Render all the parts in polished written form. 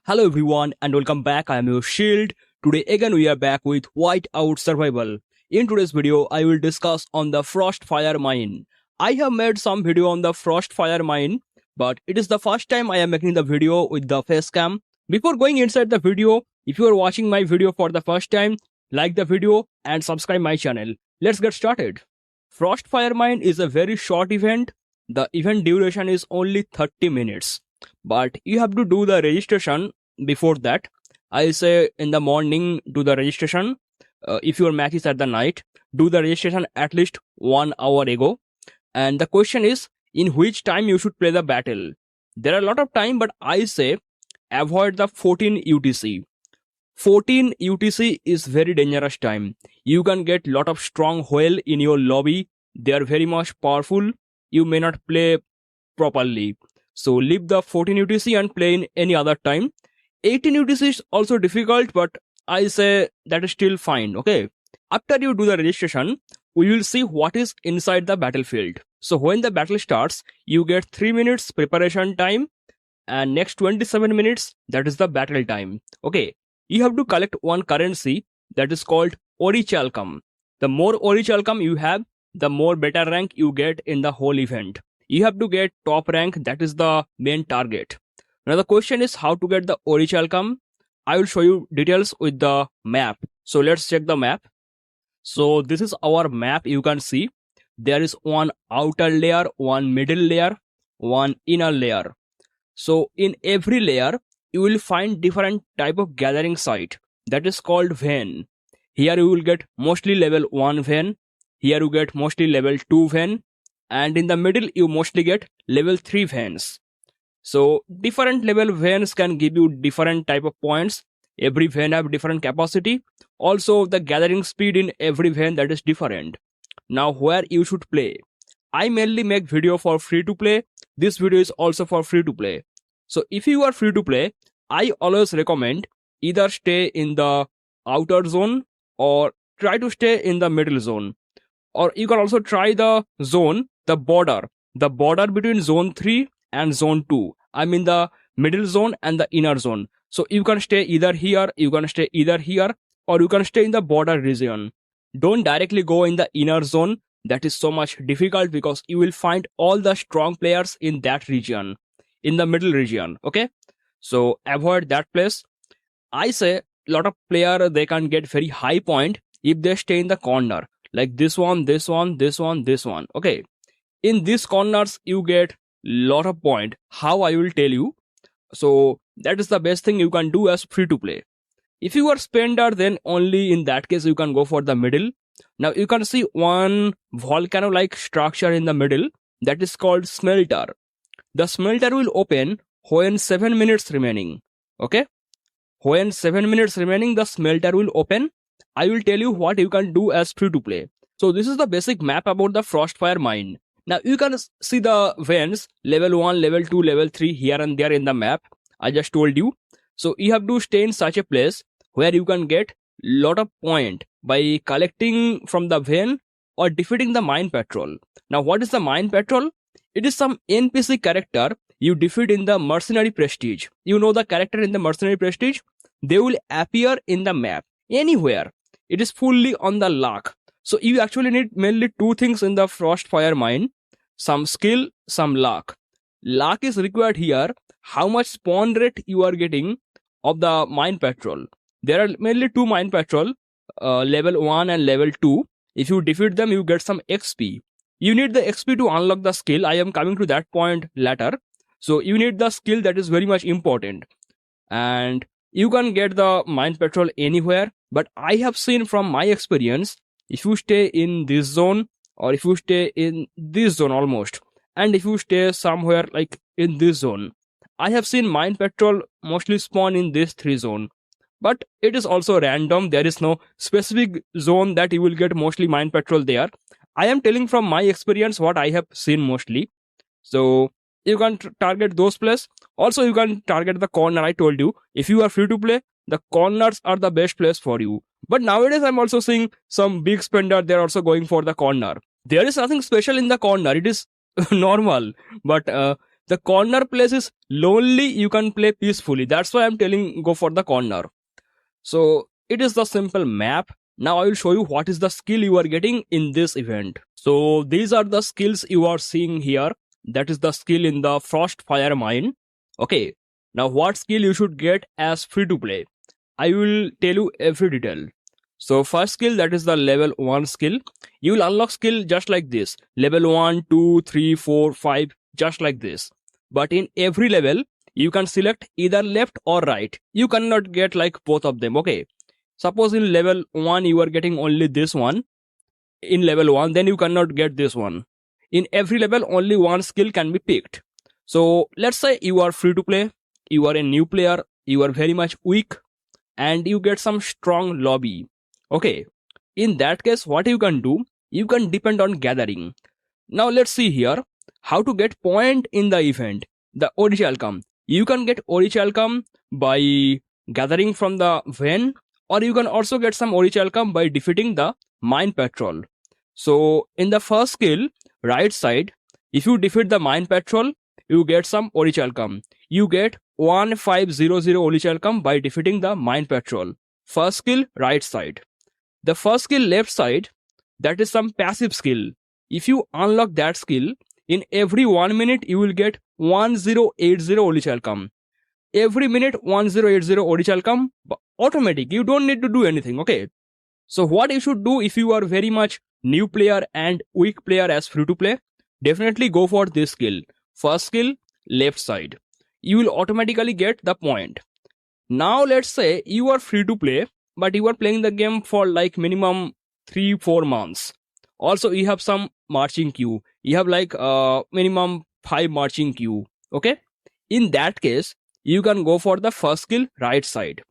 Hello everyone and welcome back. I am your Shield. Today again we are back with Whiteout Survival. In today's video I will discuss on the FrostFire mine. I have made some video on the FrostFire mine, but it is the first time I am making the video with the face cam. Before going inside the video, if you are watching my video for the first time, like the video and subscribe my channel. Let's get started. FrostFire mine is a very short event. The event duration is only 30 minutes. But you have to do the registration before that. I say in the morning do the registration. If your match is at the night, do the registration at least 1 hour ago. And the question is, in which time you should play the battle. There are a lot of time, but I say avoid the 14 UTC. 14 UTC is very dangerous time. You can get lot of strong whale in your lobby. They are very much powerful. You may not play properly. So leave the 14 UTC and play in any other time. 18 UTC is also difficult, but I say that is still fine, okay? After you do the registration, we will see what is inside the battlefield. So when the battle starts, you get 3 minutes preparation time and next 27 minutes, that is the battle time, okay? You have to collect one currency that is called Orichalcum. The more Orichalcum you have, the more better rank you get in the whole event. You have to get top rank, that is the main target. Now the question is how to get the Orichalcum. I will show you details with the map. So let's check the map. So this is our map. You can see there is one outer layer, one middle layer, one inner layer. So in every layer, you will find different type of gathering site that is called vein. Here you will get mostly level 1 vein. Here you get mostly level 2 vein. And in the middle you mostly get level 3 veins. So different level veins can give you different type of points. Every vein have different capacity. Also the gathering speed in every vein that is different. Now where you should play. I mainly make video for free to play. This video is also for free to play. So if you are free to play, I always recommend either stay in the outer zone or try to stay in the middle zone. Or you can also try the zone, the border between zone 3 and zone 2. I mean the middle zone and the inner zone. So you can stay either here, you can stay either here, or you can stay in the border region. Don't directly go in the inner zone. That is so much difficult because you will find all the strong players in that region, in the middle region, okay? So avoid that place. I say lot of player, they can get very high point if they stay in the corner. Like this one, this one, this one, this one. Okay. In these corners, you get lot of point. How I will tell you. So that is the best thing you can do as free to play. If you are spender, then only in that case you can go for the middle. Now you can see one volcano-like structure in the middle that is called smelter. The smelter will open when 7 minutes remaining. Okay. When 7 minutes remaining, the smelter will open. I will tell you what you can do as free to play. So this is the basic map about the FrostFire mine. Now you can see the veins level 1, level 2, level 3 here and there in the map. I just told you. So you have to stay in such a place where you can get lot of point by collecting from the vein or defeating the mine patrol. Now what is the mine patrol? It is some NPC character you defeat in the mercenary prestige. You know the character in the mercenary prestige? They will appear in the map anywhere. It is fully on the luck. So you actually need mainly two things in the FrostFire mine. Some skill, some luck. Luck is required here. How much spawn rate you are getting of the mine patrol. There are mainly two mine patrol, level 1 and level 2. If you defeat them, you get some XP. You need the XP to unlock the skill. I am coming to that point later. So you need the skill, that is very much important. And you can get the mine patrol anywhere. But I have seen from my experience, if you stay in this zone or if you stay in this zone almost, and if you stay somewhere like in this zone, I have seen mine patrol mostly spawn in this 3 zone. But it is also random. There is no specific zone that you will get mostly mine patrol there. I am telling from my experience what I have seen mostly. So you can target those places. Also you can target the corner. I told you, if you are free to play, the corners are the best place for you. But nowadays I'm also seeing some big spender, they're also going for the corner. There is nothing special in the corner. It is normal. But The corner place is lonely, you can play peacefully. That's why I'm telling go for the corner. So it is the simple map. Now I will show you what is the skill you are getting in this event. So these are the skills you are seeing here. That is the skill in the FrostFire mine. Okay. Now what skill you should get as free to play? I will tell you every detail. So first skill, that is the level 1 skill. You will unlock skill just like this. Level 1, 2, 3, 4, 5, just like this. But in every level, you can select either left or right. You cannot get like both of them. Okay. Suppose in level 1 you are getting only this one. In level 1, then you cannot get this one. In every level, only one skill can be picked. So let's say you are free to play. You are a new player. You are very much weak. And you get some strong lobby. Okay. In that case, what you can do? You can depend on gathering. Now let's see here how to get point in the event. The orichalcum. You can get orichalcum by gathering from the vein, or you can also get some orichalcum by defeating the mine patrol. So in the first skill, right side, if you defeat the mine patrol, you get some orichalcum. You get 1500 orichalcum by defeating the mine patrol. First skill, right side. The first skill, left side, that is some passive skill. If you unlock that skill, in every 1 minute you will get 1080 orichalcum. Every minute 1080 orichalcum, automatic. You don't need to do anything. Okay. So what you should do if you are very much new player and weak player as free to play, definitely go for this skill. First skill, left side. You will automatically get the point. Now let's say you are free to play, but you are playing the game for like minimum 3-4 months. Also you have some marching queue. You have like minimum 5 marching queue. Okay. In that case, you can go for the first skill, right side.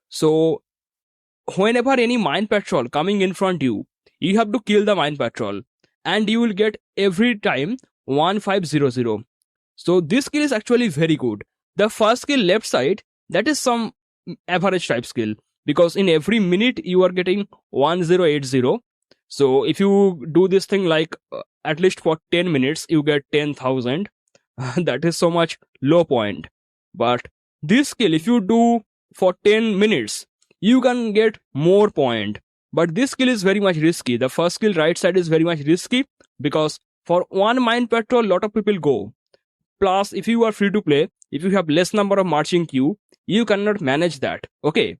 So whenever any mine patrol coming in front you have to kill the mine patrol, and you will get every time 1500. So this skill is actually very good. The first skill, left side, that is some average type skill, because in every minute you are getting 1080. So if you do this thing like at least for 10 minutes, you get 10,000. That is so much low point. But this skill, if you do for 10 minutes, you can get more point. But this skill is very much risky. The first skill, right side, is very much risky, because for one mine patrol, lot of people go. Plus, if you are free to play, if you have less number of marching queue, you cannot manage that. Okay.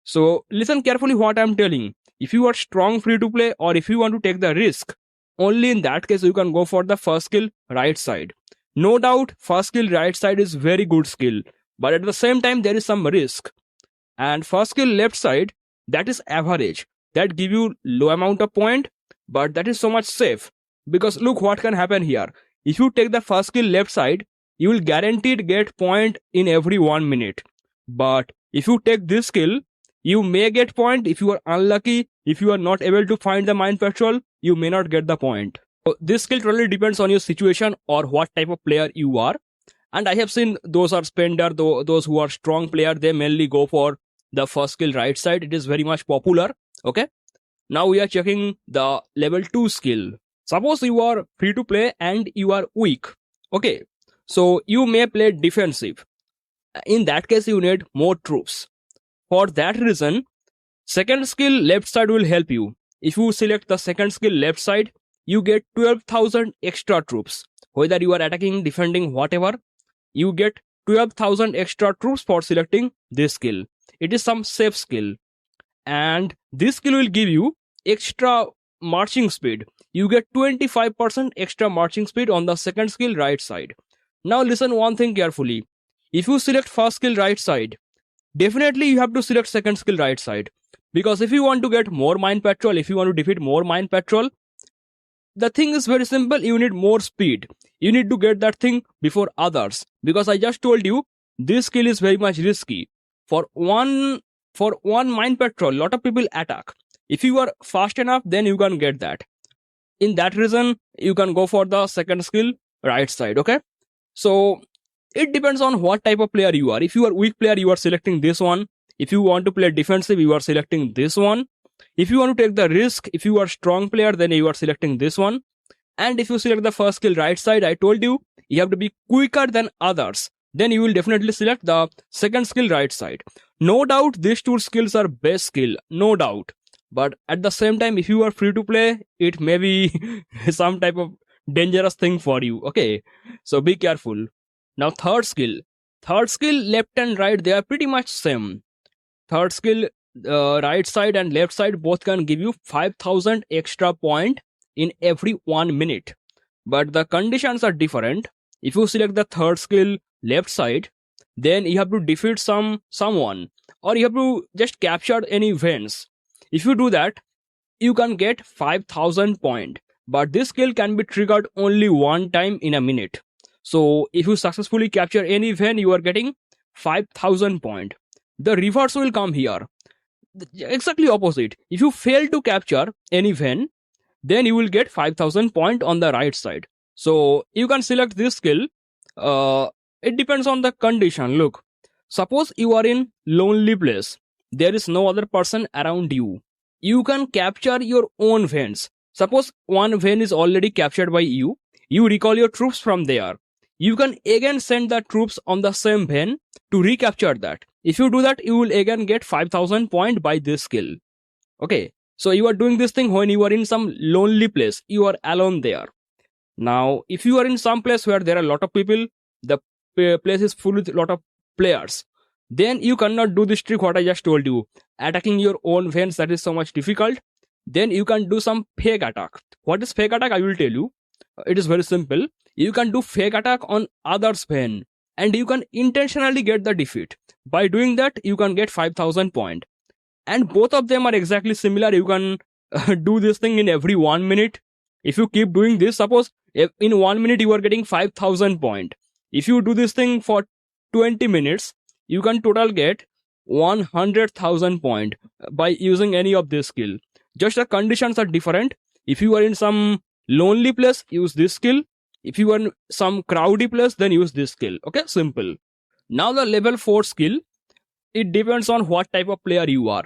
So listen carefully what I am telling. If you are strong free to play, or if you want to take the risk, only in that case you can go for the first skill, right side. No doubt, first skill, right side is very good skill. But at the same time, there is some risk. And first skill, left side, that is average. That give you low amount of point, but that is so much safe. Because look what can happen here. If you take the first skill, left side, you will guaranteed get point in every 1 minute. But if you take this skill, you may get point. If you are unlucky, if you are not able to find the mine patrol, you may not get the point. So this skill totally depends on your situation or what type of player you are. And I have seen those are spender, those who are strong player, they mainly go for the first skill, right side. It is very much popular. Okay. Now we are checking the level 2 skill. Suppose you are free to play and you are weak. Okay. So you may play defensive. In that case, you need more troops. For that reason, second skill, left side, will help you. If you select the second skill, left side, you get 12,000 extra troops. Whether you are attacking, defending, whatever, you get 12,000 extra troops for selecting this skill. It is some safe skill. And this skill will give you extra marching speed. You get 25% extra marching speed on the second skill, right side. Now listen one thing carefully. If you select first skill, right side, definitely you have to select second skill, right side. Because if you want to get more mine patrol, if you want to defeat more mine patrol, the thing is very simple. You need more speed. You need to get that thing before others. Because I just told you, this skill is very much risky. For one mine patrol, lot of people attack. If you are fast enough, then you can get that. In that reason, you can go for the second skill, right side. Okay. So it depends on what type of player you are. If you are weak player, you are selecting this one. If you want to play defensive, you are selecting this one. If you want to take the risk, if you are strong player, then you are selecting this one. And if you select the first skill right side, I told you have to be quicker than others. Then you will definitely select the second skill right side. No doubt these two skills are best skill, no doubt. But at the same time, if you are free to play, it may be some type of dangerous thing for you. Okay, so be careful. Now third skill. Third skill, left and right, they are pretty much same. Third skill, right side and left side both can give you 5000 extra point in every 1 minute. But the conditions are different. If you select the third skill left side, then you have to defeat someone, or you have to just capture any events. If you do that, you can get 5000 point. But this skill can be triggered only one time in a minute. So if you successfully capture any event, you are getting 5000 point. The reverse will come here. Exactly opposite. If you fail to capture any event, then you will get 5000 point on the right side. So you can select this skill. It depends on the condition. Look, suppose you are in lonely place, there is no other person around you. You can capture your own vents. Suppose one vent is already captured by you recall your troops from there. You can again send the troops on the same vent to recapture that. If you do that, you will again get 5000 point by this skill. Okay, so you are doing this thing when you are in some lonely place, you are alone there. Now if you are in some place where there are a lot of people, the place is full with a lot of players, then you cannot do this trick what I just told you, attacking your own vents. That is so much difficult. Then you can do some fake attack. What is fake attack? I will tell you. It is very simple. You can do fake attack on others vent, and you can intentionally get the defeat. By doing that, you can get 5000 point. And both of them are exactly similar. You can do this thing in every 1 minute. If you keep doing this, suppose if in 1 minute you are getting 5000 point. If you do this thing for 20 minutes, you can total get 100,000 point by using any of this skill. Just the conditions are different. If you are in some lonely place, use this skill. If you are in some crowdy place, then use this skill. Okay, simple. Now the level 4 skill, it depends on what type of player you are.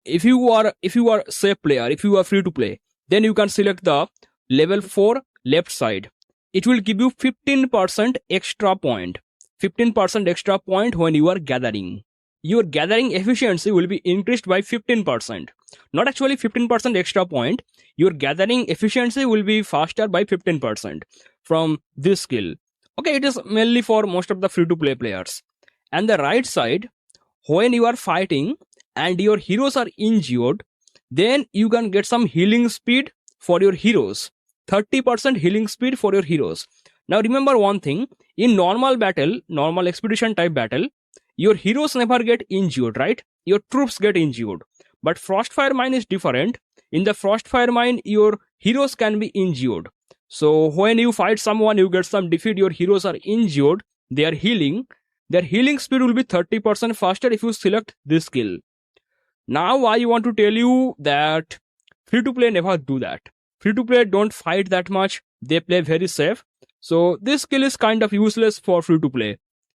If you are safe player, if you are free to play, then you can select the level 4 left side. It will give you 15% extra point. 15% extra point when you are gathering. Your gathering efficiency will be increased by 15%. Not actually 15% extra point. Your gathering efficiency will be faster by 15% from this skill. Okay, it is mainly for most of the free to play players. And the right side, when you are fighting and your heroes are injured, then you can get some healing speed for your heroes. 30% healing speed for your heroes. Now remember one thing, in normal battle, normal expedition type battle, your heroes never get injured, right? Your troops get injured. But FrostFire mine is different. In the FrostFire mine, your heroes can be injured. So when you fight someone, you get some defeat, your heroes are injured, they are healing. Their healing speed will be 30% faster if you select this skill. Now I want to tell you that free to play never do that. Free to play don't fight that much. They play very safe. So this skill is kind of useless for free to play.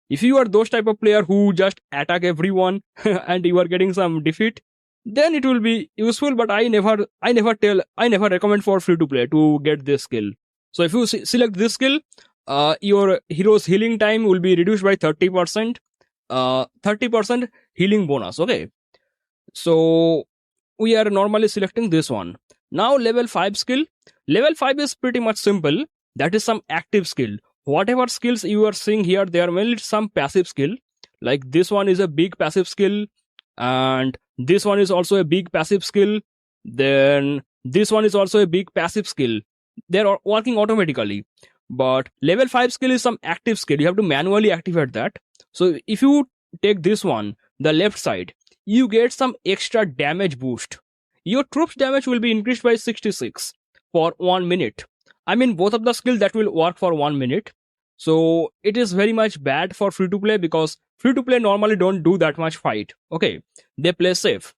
If you are those type of player who just attack everyone and you are getting some defeat, then it will be useful. But I never recommend for free to play to get this skill. So if you select this skill, your hero's healing time will be reduced by 30%. 30% healing bonus. Okay. So we are normally selecting this one. Now level 5 skill. Level 5 is pretty much simple. That is some active skill. Whatever skills you are seeing here, they are mainly some passive skill. Like this one is a big passive skill, and this one is also a big passive skill. Then this one is also a big passive skill. They are working automatically. But level 5 skill is some active skill. You have to manually activate that. So if you take this one, the left side, you get some extra damage boost. Your troops damage will be increased by 66 for 1 minute. I mean, both of the skills that will work for 1 minute. So it is very much bad for free to play, because free to play normally don't do that much fight. Okay, they play safe.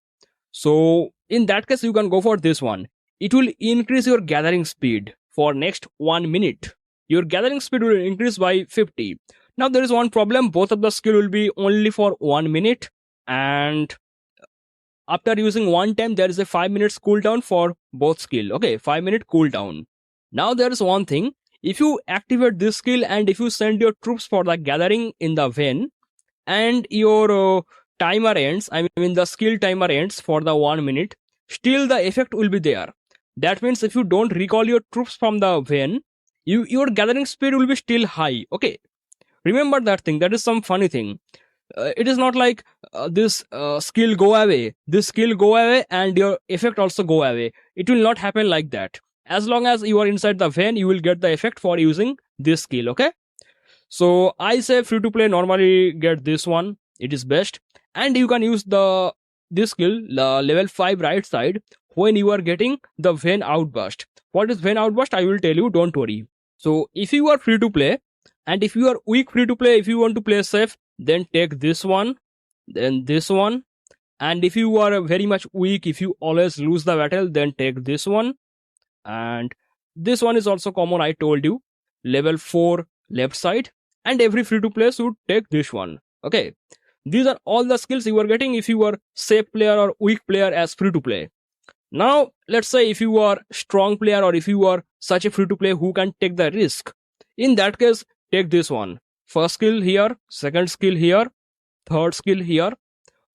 So in that case, you can go for this one. It will increase your gathering speed for next 1 minute. Your gathering speed will increase by 50. Now there is one problem. Both of the skill will be only for 1 minute, and after using one time, there is a 5 minutes cooldown for both skill. Okay, 5 minute cooldown. Now there is one thing. If you activate this skill and if you send your troops for the gathering in the vein, and your timer ends, I mean the skill timer ends for the 1 minute, still the effect will be there. That means if you don't recall your troops from the vein, your gathering speed will be still high. Okay, remember that thing. That is some funny thing. It is not like this skill go away, this skill go away and your effect also go away. It will not happen like that. As long as you are inside the vein, you will get the effect for using this skill. Okay, so I say free to play normally get this one, it is best. And you can use this skill, the level 5 right side, when you are getting the vein outburst. What is vein outburst? I will tell you, don't worry. So if you are free to play, and if you are weak free to play, if you want to play safe, then take this one, then this one. And if you are very much weak, if you always lose the battle, then take this one. And this one is also common, I told you, level 4 left side. And every free to play should take this one. Okay, these are all the skills you are getting if you are safe player or weak player as free to play. Now let's say if you are strong player or if you are such a free to play who can take the risk, in that case take this one. First skill here, second skill here, third skill here,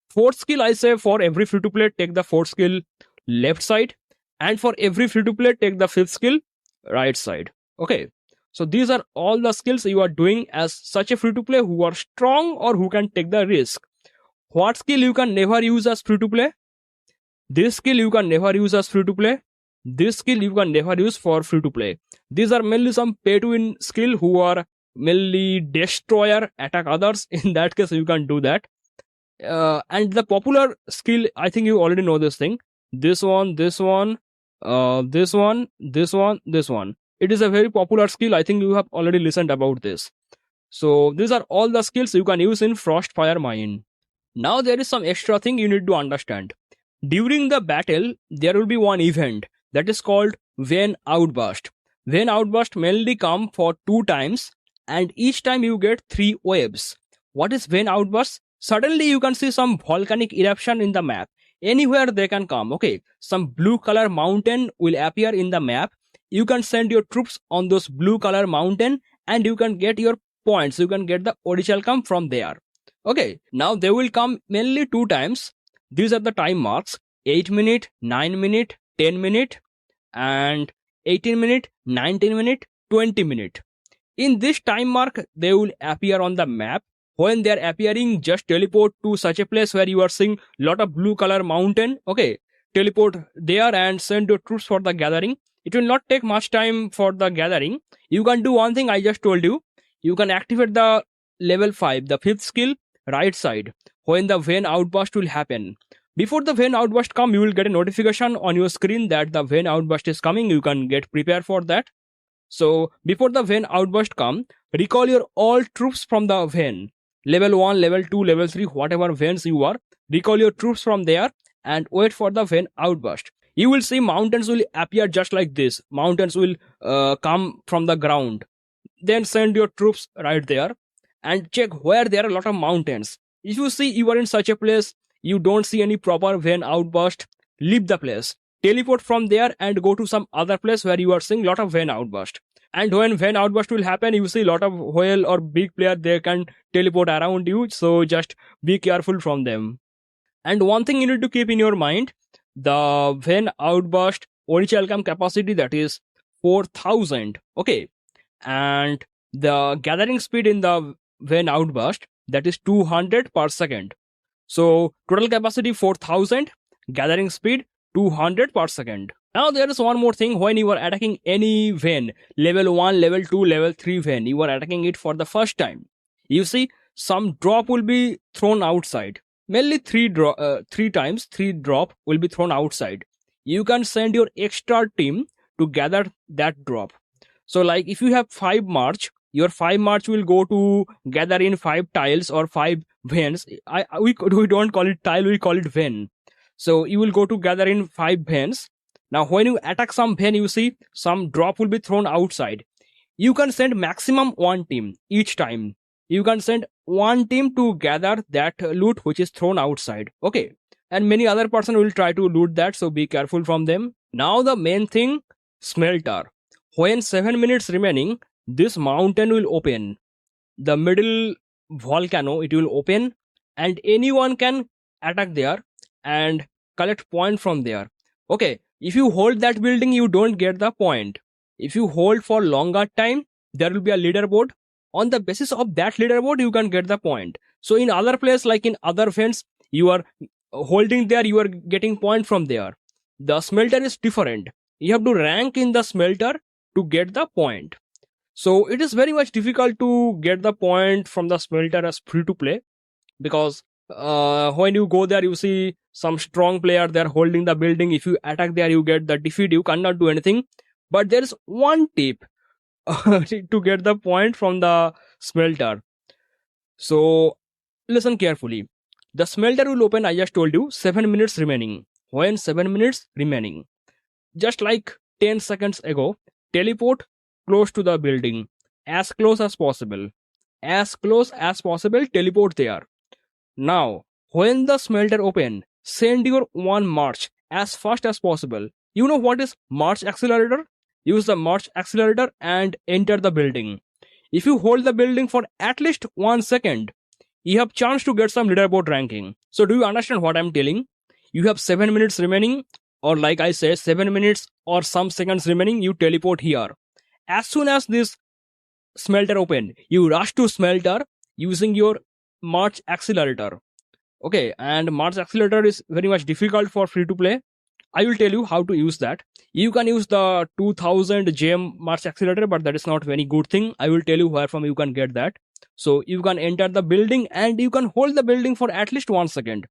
fourth skill. I say for every free to play take the fourth skill left side, and for every free to play take the fifth skill right side. Okay, so these are all the skills you are doing as such a free to play who are strong or who can take the risk. What skill you can never use as free to play? This skill you can never use as free to play. This skill you can never use for free to play. These are mainly some pay to win skill who are mainly destroyer, attack others. In that case you can do that. And the popular skill, I think you already know this thing. This one, this one, this one, this one, this one. It is a very popular skill. I think you have already listened about this. So these are all the skills you can use in FrostFire Mine. Now there is some extra thing you need to understand. During the battle, there will be one event that is called Vein Outburst. Vein Outburst mainly come for 2 times, and each time you get 3 waves. What is Vein Outburst? Suddenly you can see some volcanic eruption in the map. Anywhere they can come. Okay, some blue color mountain will appear in the map. You can send your troops on those blue color mountain and you can get your points. You can get the original come from there. Okay, now they will come mainly 2 times. These are the time marks: 8 minute, 9 minute, 10 minute, and 18 minute, 19 minute, 20 minute. In this time mark, they will appear on the map. When they are appearing, just teleport to such a place where you are seeing lot of blue color mountain. Okay, teleport there and send your troops for the gathering. It will not take much time for the gathering. You can do one thing I just told you. You can activate the level 5, the 5th skill, right side, when the vein outburst will happen. Before the vein outburst come, you will get a notification on your screen that the vein outburst is coming. You can get prepared for that. So before the vein outburst come, recall your all troops from the vein. Level 1, level 2, level 3, whatever veins you are, recall your troops from there and wait for the vein outburst. You will see mountains will appear just like this. Mountains will come from the ground. Then send your troops right there and check where there are a lot of mountains. If you see you are in such a place, you don't see any proper vein outburst, leave the place. Teleport from there and go to some other place where you are seeing lot of vein outburst. And when vein outburst will happen, you see lot of whale or big player, they can teleport around you. So just be careful from them. And one thing you need to keep in your mind, the vein outburst original come capacity, that is 4000. Okay, and the gathering speed in the vein outburst, that is 200 per second. So total capacity 4000, gathering speed 200 per second. Now there is one more thing. When you are attacking any vein, level 1, level 2, level 3 vein, you are attacking it for the first time, you see some drop will be thrown outside. Mainly 3 times 3 drop will be thrown outside. You can send your extra team to gather that drop. So like if you have 5 march, your 5 march will go to gather in 5 tiles or 5 veins. We don't call it tile, we call it vein. So you will go to gather in 5 veins. Now when you attack some vein, you see some drop will be thrown outside. You can send maximum 1 team each time. You can send 1 team to gather that loot which is thrown outside. Okay, and many other person will try to loot that, so be careful from them. Now the main thing, smelter. When 7 minutes remaining, this mountain will open. The middle volcano, it will open, and anyone can attack there and collect point from there. Okay, if you hold that building, you don't get the point. If you hold for longer time, there will be a leaderboard. On the basis of that leaderboard, you can get the point. So in other place, like in other events, you are holding there, you are getting point from there. The smelter is different. You have to rank in the smelter to get the point. So it is very much difficult to get the point from the smelter as free to play, because when you go there, you see some strong player there holding the building. If you attack there, you get the defeat, you cannot do anything. But there is one tip to get the point from the smelter. So listen carefully. The smelter will open, I just told you, 7 minutes remaining. When 7 minutes remaining, just like 10 seconds ago, teleport close to the building, as close as possible. As close as possible, teleport there. Now, when the smelter open, send your one march as fast as possible. You know what is march accelerator? Use the march accelerator and enter the building. If you hold the building for at least 1 second, you have chance to get some leaderboard ranking. So do you understand what I'm telling? You have 7 minutes remaining, or like I said, 7 minutes or some seconds remaining, you teleport here. As soon as this smelter open, you rush to smelter using your march accelerator. Okay, and march accelerator is very much difficult for free to play. I will tell you how to use that. You can use the 2000 gem march accelerator, but that is not very good thing. I will tell you where from you can get that. So you can enter the building and you can hold the building for at least 1 second.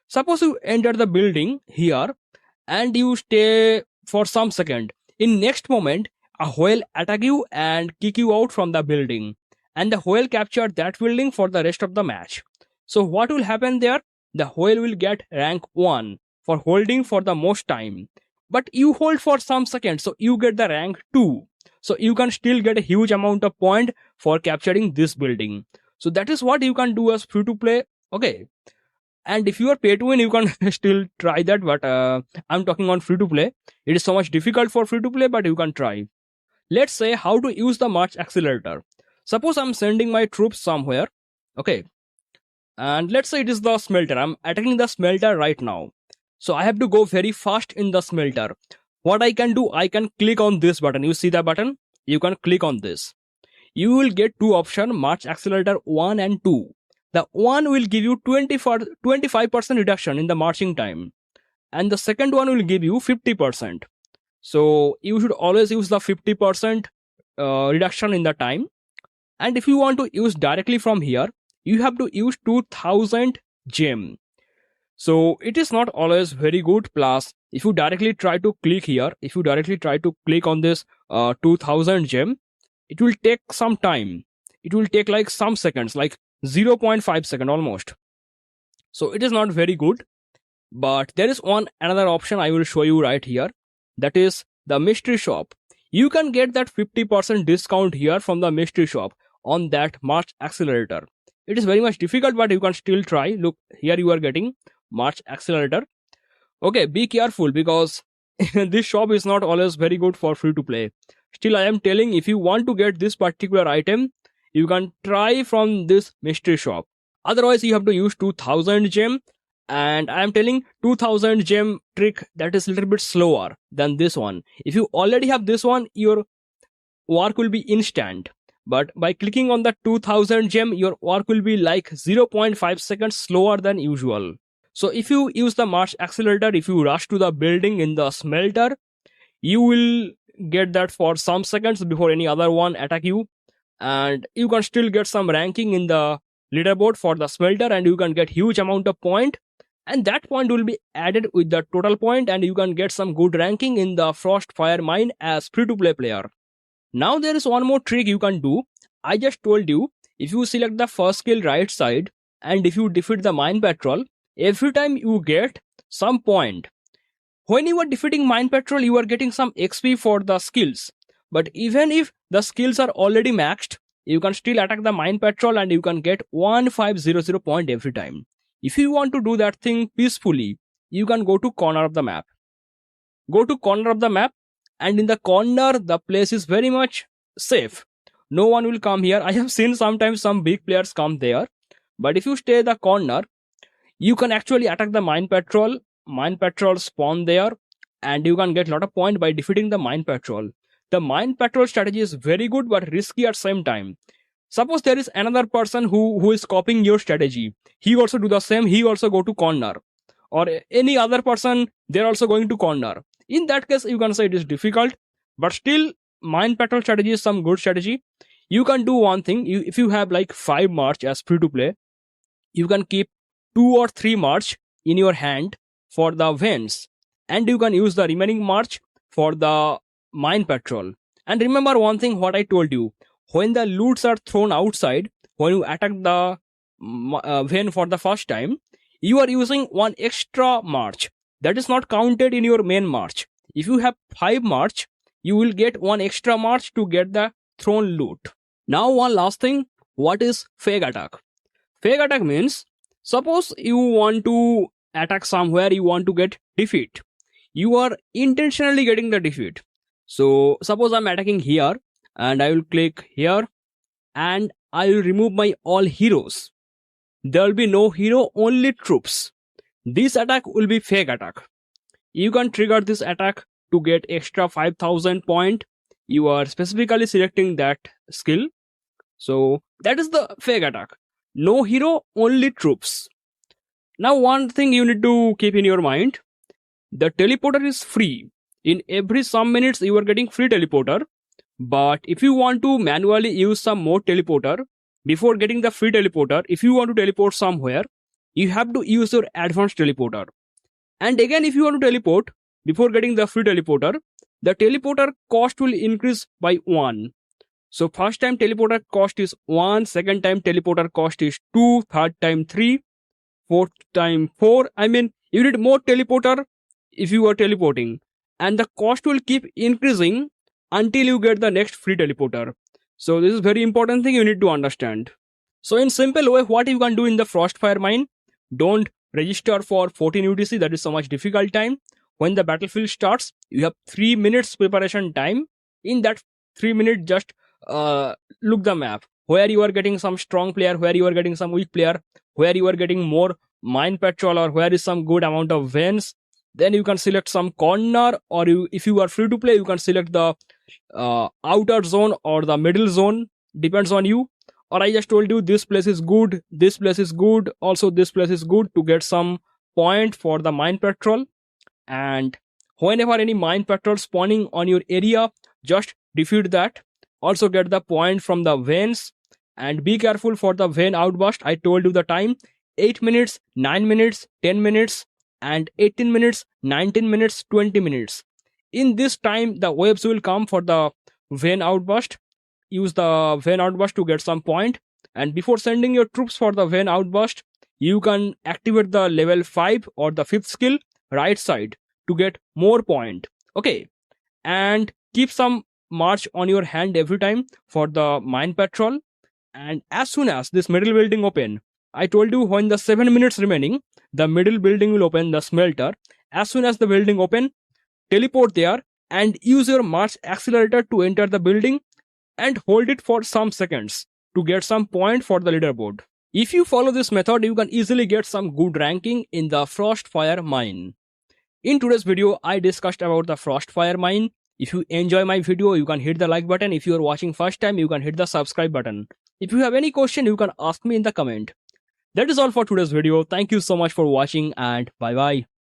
Suppose you enter the building here and you stay for some second. In next moment, a whale attack you and kick you out from the building, and the whale captured that building for the rest of the match. So what will happen there? The whale will get rank 1 for holding for the most time, but you hold for some seconds, so you get the rank 2. So you can still get a huge amount of point for capturing this building. So that is what you can do as free to play. Okay, and if you are pay to win, you can still try that, but I'm talking on free to play. It is so much difficult for free to play, but you can try. Let's say how to use the march accelerator. Suppose I'm sending my troops somewhere. Okay, and let's say it is the smelter. I'm attacking the smelter right now, so I have to go very fast in the smelter. What I can do, I can click on this button. You see the button? You can click on this. You will get two options, march accelerator 1 and 2. The 1 will give you 25% reduction in the marching time, and the second one will give you 50%. So you should always use the 50% reduction in the time. And if you want to use directly from here, you have to use 2000 gem. So it is not always very good. Plus, if you directly try to click here, if you directly try to click on this 2000 gem, it will take some time. It will take like some seconds, like 0.5 second almost. So it is not very good. But there is another option I will show you right here. That is the mystery shop. You can get that 50% discount here from the mystery shop on that march accelerator. It is very much difficult, but you can still try. Look, here you are getting march accelerator. Okay, be careful, because this shop is not always very good for free to play. Still, I am telling, if you want to get this particular item, you can try from this mystery shop. Otherwise, you have to use 2000 gem. And I am telling 2000 gem trick that is a little bit slower than this one. If you already have this one, your work will be instant. But by clicking on the 2000 gem, your work will be like 0.5 seconds slower than usual. So if you use the march accelerator, if you rush to the building in the smelter, you will get that for some seconds before any other one attack you. And you can still get some ranking in the leaderboard for the smelter, and you can get huge amount of point. And that point will be added with the total point, and you can get some good ranking in the FrostFire mine as free-to-play player. Now there is one more trick you can do. I just told you, if you select the first skill right side, and if you defeat the mine patrol, every time you get some point. When you are defeating mine patrol, you are getting some XP for the skills. But even if the skills are already maxed, you can still attack the mine patrol and you can get 1500 point every time. If you want to do that thing peacefully, you can go to corner of the map. Go to corner of the map and in the corner the place is very much safe. No one will come here. I have seen sometimes some big players come there, but if you stay the corner, you can actually attack the mine patrol. Mine patrol spawn there, and you can get a lot of point by defeating the mine patrol. The mine patrol strategy is very good but risky at same time. Suppose there is another person who is copying your strategy. He also do the same. He also go to corner, or any other person, they're also going to corner. In that case, you can say it is difficult, but still mine patrol strategy is some good strategy. You can do one thing. If you have like 5 march as free to play, you can keep 2 or 3 march in your hand for the vents, and you can use the remaining march for the mine patrol. And remember one thing what I told you: when the loots are thrown outside, when you attack the vein for the first time, you are using one extra march that is not counted in your main march. If you have 5 march, you will get one extra march to get the thrown loot. Now one last thing, what is fake attack? Fake attack means, suppose you want to attack somewhere, you want to get defeat. You are intentionally getting the defeat. So suppose I'm attacking here, and I will click here, and I will remove my all heroes. There will be no hero, only troops. This attack will be fake attack. You can trigger this attack to get extra 5000 point. You are specifically selecting that skill. So that is the fake attack. No hero, only troops. Now one thing you need to keep in your mind, the teleporter is free. In every some minutes you are getting free teleporter, but if you want to manually use some more teleporter before getting the free teleporter, if you want to teleport somewhere, you have to use your advanced teleporter. And again, if you want to teleport before getting the free teleporter, the teleporter cost will increase by 1. So first time teleporter cost is 1, second time teleporter cost is 2, third time 3, fourth time 4. I mean, you need more teleporter if you are teleporting, and the cost will keep increasing until you get the next free teleporter. So this is very important thing you need to understand. So in simple way, what you can do in the FrostFire mine, don't register for 14 UTC, that is so much difficult time. When the battlefield starts, you have 3 minutes preparation time. In that 3 minutes, just look the map, where you are getting some strong player, where you are getting some weak player, where you are getting more mine patrol, or where is some good amount of vents. Then you can select some corner, or if you are free to play, you can select the outer zone or the middle zone, depends on you. Or I just told you this place is good, this place is good, also this place is good, to get some point for the mine patrol. And whenever any mine patrol spawning on your area, just defeat that. Also get the point from the vents, and be careful for the vein outburst. I told you the time: 8 minutes, 9 minutes, 10 minutes, and 18 minutes, 19 minutes, 20 minutes. In this time, the waves will come for the vein outburst. Use the vein outburst to get some point, and before sending your troops for the vein outburst, you can activate the level 5 or the 5th skill right side to get more point. Okay, and keep some march on your hand every time for the mine patrol. And as soon as this middle building open, I told you when the 7 minutes remaining, the middle building will open, the smelter. As soon as the building open, teleport there and use your march accelerator to enter the building and hold it for some seconds to get some point for the leaderboard. If you follow this method, you can easily get some good ranking in the FrostFire mine. In today's video, I discussed about the FrostFire mine. If you enjoy my video, you can hit the like button. If you are watching first time, you can hit the subscribe button. If you have any question, you can ask me in the comment. That is all for today's video. Thank you so much for watching, and bye bye.